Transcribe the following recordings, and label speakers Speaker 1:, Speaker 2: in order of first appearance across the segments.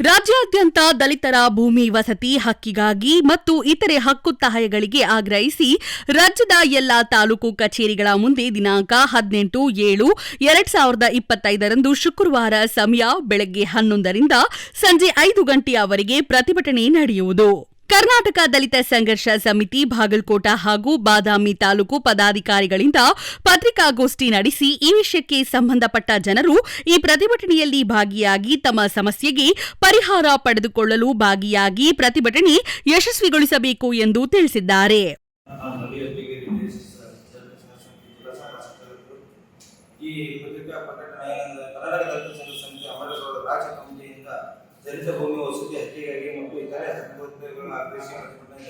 Speaker 1: ರಾಜ್ಯಾದ್ಯಂತ ದಲಿತರ ಭೂಮಿ ವಸತಿ ಹಕ್ಕಿಗಾಗಿ ಮತ್ತು ಇತರೆ ಹಕ್ಕುತ್ತಾಯಗಳಿಗೆ ಆಗ್ರಹಿಸಿ ರಾಜ್ಯದ ಎಲ್ಲಾ ತಾಲೂಕು ಕಚೇರಿಗಳ ಮುಂದೆ ದಿನಾಂಕ 18/7/2025 ಶುಕ್ರವಾರ ಸಮಯ ಬೆಳಗ್ಗೆ 11ರಿಂದ ಸಂಜೆ 5 ಗಂಟೆಯವರೆಗೆ ಪ್ರತಿಭಟನೆ ನಡೆಯುವುದು. ಕರ್ನಾಟಕ ದಲಿತ ಸಂಘರ್ಷ ಸಮಿತಿ ಬಾಗಲಕೋಟ ಹಾಗೂ ಬಾದಾಮಿ ತಾಲೂಕು ಪದಾಧಿಕಾರಿಗಳಿಂದ ಪತ್ರಿಕಾಗೋಷ್ಠಿ ನಡೆಸಿ ಈ ವಿಷಯಕ್ಕೆ ಸಂಬಂಧಪಟ್ಟ ಜನರು ಈ ಪ್ರತಿಭಟನೆಯಲ್ಲಿ ಭಾಗಿಯಾಗಿ ತಮ್ಮ ಸಮಸ್ಯೆಗೆ ಪರಿಹಾರ ಪಡೆದುಕೊಳ್ಳಲು ಭಾಗಿಯಾಗಿ ಪ್ರತಿಭಟನೆ ಯಶಸ್ವಿಗೊಳಿಸಬೇಕು ಎಂದು ತಿಳಿಸಿದ್ದಾರೆ.
Speaker 2: ದಲಿತ ಭೂಮಿ ವಸತಿ ಹಕ್ಕಿಗಾಗಿ ಮತ್ತು ಇತರೆ ಹಕ್ಕುಗಳನ್ನು ಆಗ್ರಹಿಸಿ ಪ್ರತಿಭಟನೆ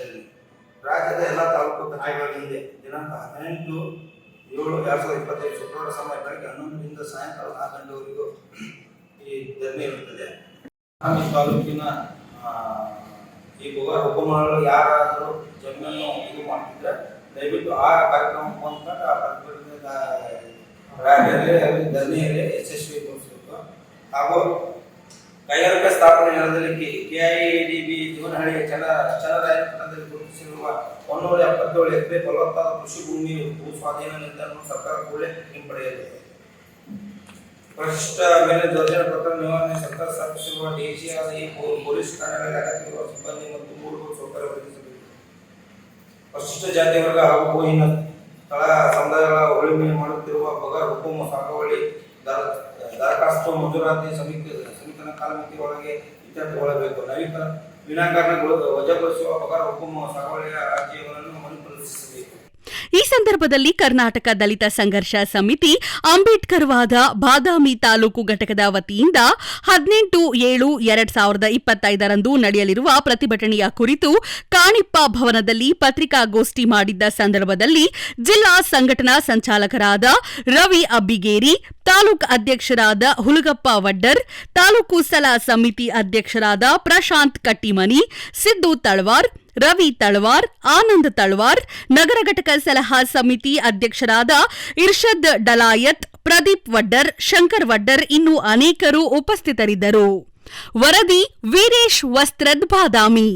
Speaker 2: ರಾಜ್ಯದ ಎಲ್ಲ ತಾಲೂಕು ಕಚೇರಿಗಳಿಂದ ದಿನಾಂಕ 18/7/2025 ಶುಕ್ರವಾರ ಸಮಯ ಬೆಳಗ್ಗೆ 11ರಿಂದ ಸಾಯಂಕಾಲ 4 ಗಂಟೆವರೆಗೂ ಈ ಧರಣಿ ಇರುತ್ತದೆ. ಈ ತಾಲೂಕಿನ ಈ ಉಪಮಾಡಲು ಯಾರಾದರೂ ಜಮೀನನ್ನು ಇದು ಮಾಡ್ತಿದ್ರೆ ದಯವಿಟ್ಟು ಆ ಕಾರ್ಯಕ್ರಮಕ್ಕೆ ಬಂದ್ಕೊಂಡು ಆ ಪ್ರತಿಭಟನೆ ಧರಣಿಯಲ್ಲಿ ಯಶಸ್ವಿಗೊಳಿಸಬೇಕು. ಹಾಗೂ ಕೈಗಾರಿಕಾ ಸ್ಥಾಪನೆ ನೆಲದಲ್ಲಿ ಕೆಐಡಿಬಿ ಜೀವನಹಳ್ಳಿಯ ಚಲರಾಯಪಟ್ಟಣದಲ್ಲಿ ಗುರುತಿಸಿರುವ 177 ಎಕರೆ ಫಲವತ್ತಾದ ಕೃಷಿ ಭೂಮಿ ಭೂ ಸ್ವಾಧೀನ ನಿರ್ಧಾರವನ್ನು ಸರ್ಕಾರ ಕೂಡಲೇ ಹಿಂಪಡೆಯಲಿದೆ. ಪರಿಶಿಷ್ಟ ಮೇಲೆ ದೌರ್ಜನ್ಯ ಪ್ರಕರಣ ನಿವಾರಣೆ ಸರ್ಕಾರ ಸ್ಥಾಪಿಸಿರುವ ದೇಶೀಯವಾದ ಈ ಪೊಲೀಸ್ ಠಾಣೆಗಳಲ್ಲಿ ಅಗತ್ಯವಿರುವ ಸಿಬ್ಬಂದಿ ಮತ್ತು ಮೂಲಭೂತ ಸೌಕರ್ಯ ಒದಗಿಸಬೇಕು. ಪರಿಶಿಷ್ಟ ಜಾತಿ ವರ್ಗ ಹಾಗೂ ಭೂಹೀನ ಸ್ಥಳ ಸಮುದಾಯಗಳ ಉಳುಮೆ ಮಾಡುತ್ತಿರುವ ಬಗರ್ ಹುಕುಂ ಸಾಗುವಳಿ ದರಖಾಸ್ತು ಮಂಜೂರಾತಿ ಸಮಿತಿನ ಕಾಲಮಿತಿ ಒಳಗೆ ಇತ್ಯರ್ಥಗೊಳ್ಳಬೇಕು. ವಿನಾಕಾರಣ ವಜಾಗೊಳಿಸುವ ಬಗರ್ ಹುಕುಂ ಸಾಗುವಳಿಯ ಅರ್ಜಿಗಳನ್ನು ಮರುಪರಿಶೀಲಿಸಬೇಕು.
Speaker 1: ಈ ಸಂದರ್ಭದಲ್ಲಿ ಕರ್ನಾಟಕ ದಲಿತ ಸಂಘರ್ಷ ಸಮಿತಿ ಅಂಬೇಡ್ಕರ್ವಾದ ಬಾದಾಮಿ ತಾಲೂಕು ಘಟಕದ ವತಿಯಿಂದ 18/7/2025 ನಡೆಯಲಿರುವ ಪ್ರತಿಭಟನೆಯ ಕುರಿತು ಕಾಣಿಪ್ಪ ಭವನದಲ್ಲಿ ಪತ್ರಿಕಾಗೋಷ್ಠಿ ಮಾಡಿದ್ದ ಸಂದರ್ಭದಲ್ಲಿ ಜಿಲ್ಲಾ ಸಂಘಟನಾ ಸಂಚಾಲಕರಾದ ರವಿ ಅಬ್ಬಿಗೇರಿ, ತಾಲೂಕು ಅಧ್ಯಕ್ಷರಾದ ಹುಲಗಪ್ಪ ವಡ್ಡರ್, ತಾಲೂಕು ಸಲಹಾ ಸಮಿತಿ ಅಧ್ಯಕ್ಷರಾದ ಪ್ರಶಾಂತ್ ಕಟ್ಟಿಮನಿ, ಸಿದ್ದು ತಳವಾರ್, ರವಿ ತಳವಾರ್, ಆನಂದ್ ತಳವಾರ್, ನಗರ ಘಟಕ ಸಲಹಾ ಸಮಿತಿ ಅಧ್ಯಕ್ಷರಾದ ಇರ್ಷದ್ ಡಲಾಯತ್, ಪ್ರದೀಪ್ ವಡ್ಡರ್, ಶಂಕರ್ ವಡ್ಡರ್ ಇನ್ನೂ ಅನೇಕರು ಉಪಸ್ಥಿತರಿದ್ದರು. ವರದಿ ವೀರೇಶ್ ವಸ್ತ್ರದ್ ಬಾದಾಮಿ.